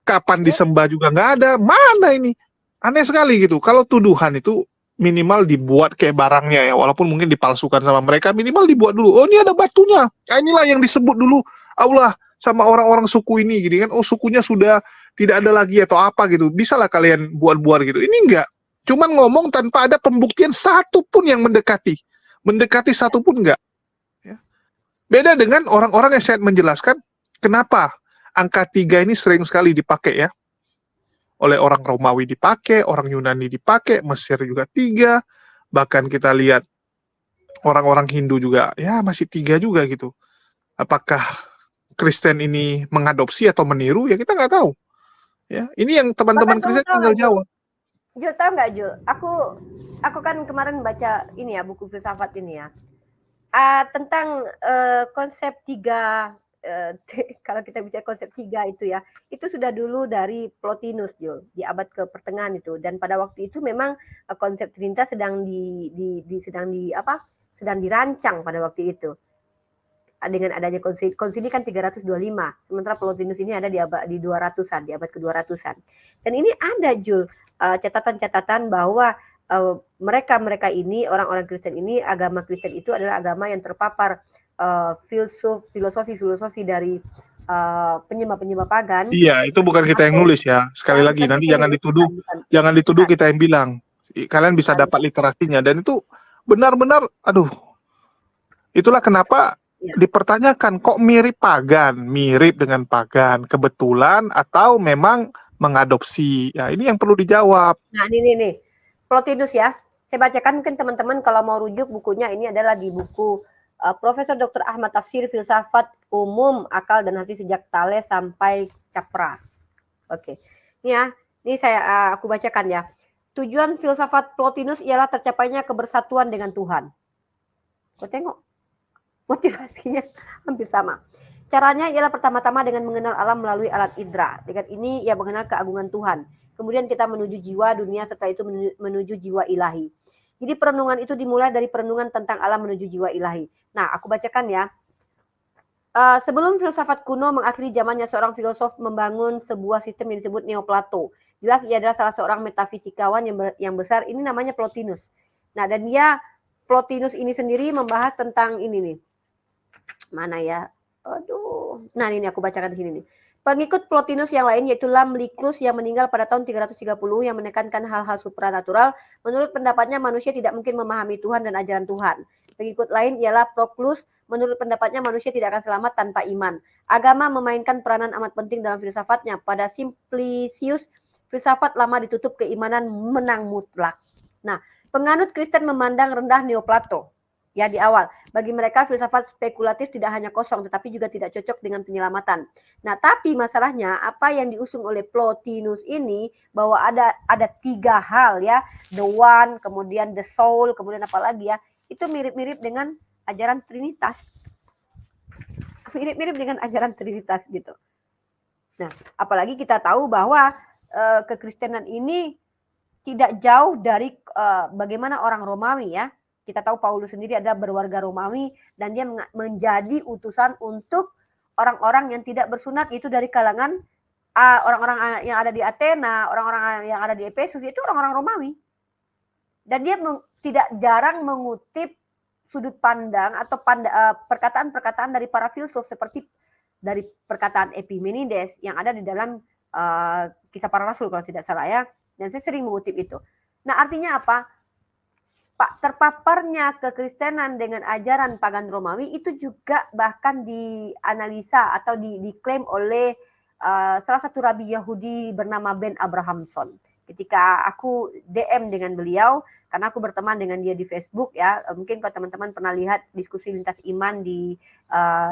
Kapan Yes. disembah juga nggak ada. Mana ini? Aneh sekali gitu. Kalau tuduhan itu minimal dibuat kayak barangnya ya, walaupun mungkin dipalsukan sama mereka, minimal dibuat dulu. Oh, ini ada batunya. Nah, inilah yang disebut dulu Allah sama orang-orang suku ini, gitu kan. Oh, sukunya sudah tidak ada lagi atau apa gitu. Bisalah kalian buat-buat gitu. Ini enggak. Cuman ngomong tanpa ada pembuktian satu pun yang mendekati. Mendekati satu pun enggak. Ya. Beda dengan orang-orang yang saya menjelaskan kenapa angka 3 ini sering sekali dipakai ya. Oleh orang Romawi dipakai, orang Yunani dipakai, Mesir juga 3, bahkan kita lihat orang-orang Hindu juga, ya masih 3 juga gitu. Apakah Kristen ini mengadopsi atau meniru? Ya kita nggak tahu. Ya, ini yang Bahkan teman-teman kamu Kristen tahu tinggal nggak, Jul? jawab. Jul, tahu nggak, Jul? Aku kan kemarin baca ini ya, buku filsafat ini ya. Tentang konsep 3, kalau kita bicara konsep 3 itu ya, itu sudah dulu dari Plotinus, Jul, di abad ke pertengahan itu. Dan pada waktu itu memang konsep Trinitas sedang sedang dirancang pada waktu itu. Dengan adanya konsili kan 325, sementara Plotinus ini ada di abad di 200-an, di abad ke-200-an. Dan ini ada, Jul, catatan-catatan bahwa mereka ini, orang-orang Kristen ini, agama Kristen itu adalah agama yang terpapar filosofi dari penyembah-penyembah pagan. Iya, itu bukan kita yang Atau nulis ya. Sekali ya, lagi, bukan nanti kita yang jangan nulis, dituduh, bukan, kita yang bilang. Kalian bisa bukan. dapat literasinya, dan itu benar-benar, aduh, itulah kenapa Ya. dipertanyakan, kok mirip pagan, mirip dengan pagan, kebetulan atau memang mengadopsi. Ya, ini yang perlu dijawab. Nah, ini nih, Plotinus ya. Saya bacakan, mungkin teman-teman kalau mau rujuk bukunya, ini adalah di buku Profesor Dr. Ahmad Tafsir Filsafat Umum Akal dan Hati sejak Thales sampai Capra. Oke. Ini ya, ini aku bacakan ya. Tujuan filsafat Plotinus ialah tercapainya kebersatuan dengan Tuhan. Kau tengok, motivasinya hampir sama. Caranya ialah pertama-tama dengan mengenal alam melalui alat indera. Dengan ini ia mengenal keagungan Tuhan. Kemudian kita menuju jiwa dunia, setelah itu menuju jiwa ilahi. Jadi perenungan itu dimulai dari perenungan tentang alam menuju jiwa ilahi. Nah, aku bacakan ya. Sebelum filsafat kuno mengakhiri zamannya, seorang filosof membangun sebuah sistem yang disebut Neoplato. Jelas ia adalah salah seorang metafisikawan yang besar. Ini namanya Plotinus. Nah, dan Plotinus ini sendiri membahas tentang ini nih. Mana ya? Aduh. Nah, ini aku bacakan di sini nih. Pengikut Plotinus yang lain yaitu Lambricus yang meninggal pada tahun 330 yang menekankan hal-hal supranatural. Menurut pendapatnya manusia tidak mungkin memahami Tuhan dan ajaran Tuhan. Pengikut lain ialah Proclus. Menurut pendapatnya manusia tidak akan selamat tanpa iman. Agama memainkan peranan amat penting dalam filsafatnya. Pada Simplicius, filsafat lama ditutup keimanan menang mutlak. Nah, penganut Kristen memandang rendah Neoplato. Ya, di awal. Bagi mereka filsafat spekulatif tidak hanya kosong tetapi juga tidak cocok dengan penyelamatan. Nah, tapi masalahnya apa yang diusung oleh Plotinus ini bahwa ada 3 hal ya, the one, kemudian the soul, kemudian apa lagi ya, itu mirip-mirip dengan ajaran Trinitas. Mirip-mirip dengan ajaran Trinitas gitu. Nah, apalagi kita tahu bahwa kekristenan ini tidak jauh dari bagaimana orang Romawi ya. Kita tahu Paulus sendiri adalah berwarga Romawi dan dia menjadi utusan untuk orang-orang yang tidak bersunat, itu dari kalangan orang-orang yang ada di Athena, orang-orang yang ada di Efesus, itu orang-orang Romawi. Dan dia tidak jarang mengutip sudut pandang atau perkataan-perkataan dari para filsuf, seperti dari perkataan Epimenides yang ada di dalam Kisah Para Rasul kalau tidak salah ya. Dan saya sering mengutip itu. Nah, artinya apa? Terpaparnya kekristenan dengan ajaran pagan Romawi itu juga bahkan dianalisa atau diklaim oleh salah satu rabi Yahudi bernama Ben Abrahamson. ketika aku DM dengan beliau, karena aku berteman dengan dia di Facebook ya. Mungkin kalau teman-teman pernah lihat diskusi lintas iman di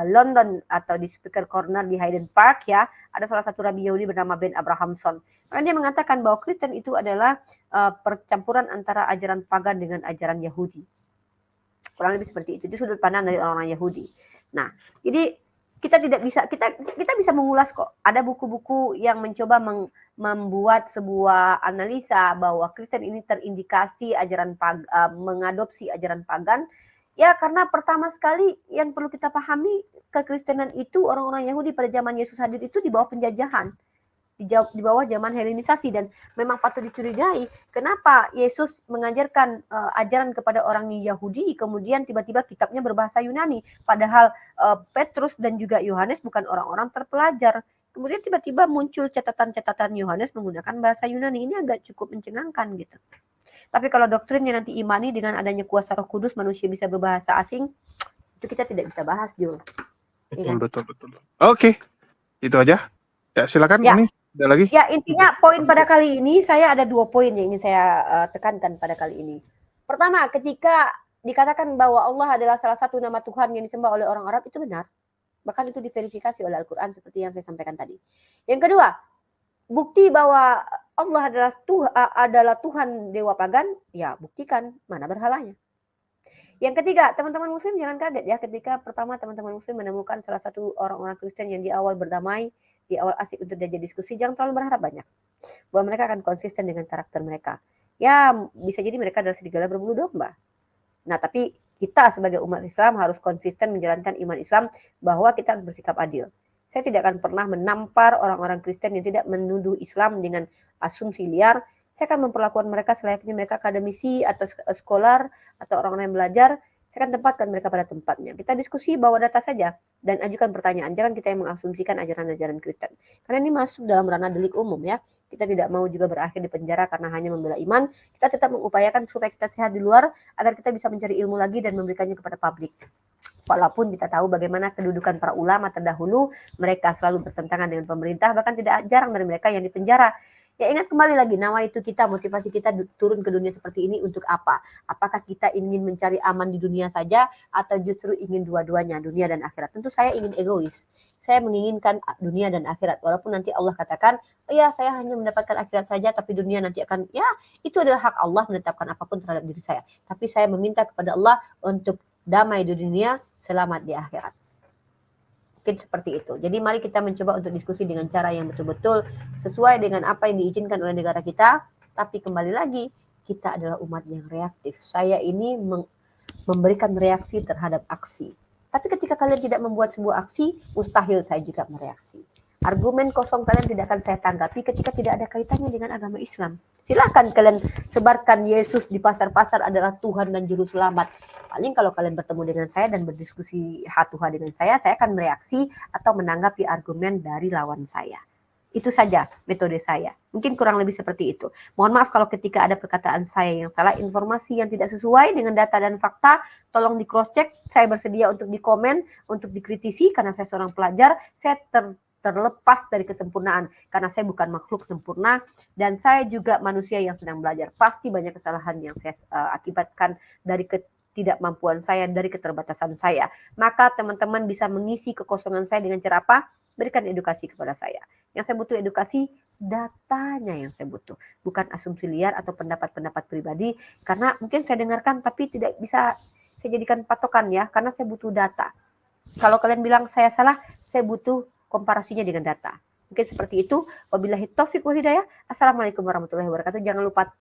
London atau di Speaker Corner di Hyde Park ya, ada salah satu Rabi Yahudi bernama Ben Abrahamson. Karena dia mengatakan bahwa Kristen itu adalah percampuran antara ajaran pagan dengan ajaran Yahudi. Kurang lebih seperti itu. Itu sudut pandang dari orang-orang Yahudi. Nah, jadi kita tidak bisa kita bisa mengulas kok. Ada buku-buku yang mencoba membuat sebuah analisa bahwa Kristen ini terindikasi mengadopsi ajaran pagan. Ya, karena pertama sekali yang perlu kita pahami, kekristenan itu orang-orang Yahudi pada zaman Yesus hadir itu di bawah penjajahan. Di bawah zaman Helenisasi, dan memang patut dicurigai kenapa Yesus mengajarkan ajaran kepada orang Yahudi kemudian tiba-tiba kitabnya berbahasa Yunani, padahal Petrus dan juga Yohanes bukan orang-orang terpelajar. Kemudian tiba-tiba muncul catatan-catatan Yohanes menggunakan bahasa Yunani. Ini agak cukup mencengangkan gitu. Tapi kalau doktrinnya nanti imani dengan adanya kuasa Roh Kudus manusia bisa berbahasa asing, itu kita tidak bisa bahas, Jul. Betul. Oke, itu aja. Ya, silakan Ya. Uni. Ada lagi? Ya, intinya poin pada kali ini saya ada 2 poin yang ingin saya tekankan pada kali ini. Pertama, ketika dikatakan bahwa Allah adalah salah satu nama Tuhan yang disembah oleh orang Arab, itu benar. Bahkan itu diverifikasi oleh Al-Quran seperti yang saya sampaikan tadi. Yang kedua, bukti bahwa Allah adalah Tuhan dewa pagan, ya buktikan mana berhalanya. Yang ketiga, teman-teman muslim jangan kaget ya ketika pertama teman-teman muslim menemukan salah satu orang-orang Kristen yang di awal berdamai, di awal asik untuk diajak diskusi, jangan terlalu berharap banyak bahwa mereka akan konsisten dengan karakter mereka. Ya, bisa jadi mereka adalah serigala berbulu domba. Nah, tapi kita sebagai umat Islam harus konsisten menjalankan iman Islam bahwa kita harus bersikap adil. Saya tidak akan pernah menampar orang-orang Kristen yang tidak menuduh Islam dengan asumsi liar. Saya akan memperlakukan mereka selayaknya mereka akademisi atau scholar atau orang-orang yang belajar. Saya akan tempatkan mereka pada tempatnya. Kita diskusi, bawa data saja dan ajukan pertanyaan. Jangan kita yang mengasumsikan ajaran-ajaran Kristen. Karena ini masuk dalam ranah delik umum ya. Kita tidak mau juga berakhir di penjara karena hanya membela iman. Kita tetap mengupayakan supaya kita sehat di luar agar kita bisa mencari ilmu lagi dan memberikannya kepada publik. Walaupun kita tahu bagaimana kedudukan para ulama terdahulu, mereka selalu bertentangan dengan pemerintah, bahkan tidak jarang dari mereka yang dipenjara. Ya, ingat kembali lagi, nama itu kita, motivasi kita turun ke dunia seperti ini untuk apa? Apakah kita ingin mencari aman di dunia saja atau justru ingin dua-duanya, dunia dan akhirat? Tentu saya ingin egois. Saya menginginkan dunia dan akhirat. Walaupun nanti Allah katakan, oh ya saya hanya mendapatkan akhirat saja, tapi dunia nanti akan, ya itu adalah hak Allah menetapkan apapun terhadap diri saya. Tapi saya meminta kepada Allah untuk damai di dunia, selamat di akhirat. Mungkin seperti itu. Jadi mari kita mencoba untuk diskusi dengan cara yang betul-betul sesuai dengan apa yang diizinkan oleh negara kita. Tapi kembali lagi, kita adalah umat yang reaktif. Saya ini memberikan reaksi terhadap aksi. Tapi ketika kalian tidak membuat sebuah aksi, mustahil saya juga mereaksi. Argumen kosong kalian tidak akan saya tanggapi ketika tidak ada kaitannya dengan agama Islam. Silahkan kalian sebarkan Yesus di pasar-pasar adalah Tuhan dan Juru Selamat. Paling kalau kalian bertemu dengan saya dan berdiskusi hatu-hatu dengan saya akan mereaksi atau menanggapi argumen dari lawan saya. Itu saja metode saya. Mungkin kurang lebih seperti itu. Mohon maaf kalau ketika ada perkataan saya yang salah, informasi yang tidak sesuai dengan data dan fakta, tolong di cross check. Saya bersedia untuk dikomen, untuk dikritisi karena saya seorang pelajar. Saya terlepas dari kesempurnaan karena saya bukan makhluk sempurna dan saya juga manusia yang sedang belajar. Pasti banyak kesalahan yang saya akibatkan dari ketidakmampuan saya, dari keterbatasan saya. Maka teman-teman bisa mengisi kekosongan saya dengan cara apa? Berikan edukasi kepada saya. Yang saya butuh edukasi, datanya yang saya butuh. Bukan asumsi liar atau pendapat-pendapat pribadi. Karena mungkin saya dengarkan tapi tidak bisa saya jadikan patokan ya. Karena saya butuh data. Kalau kalian bilang saya salah, saya butuh komparasinya dengan data. Mungkin seperti itu. Wabillahi taufiq wal hidayah. Assalamualaikum warahmatullahi wabarakatuh. Jangan lupa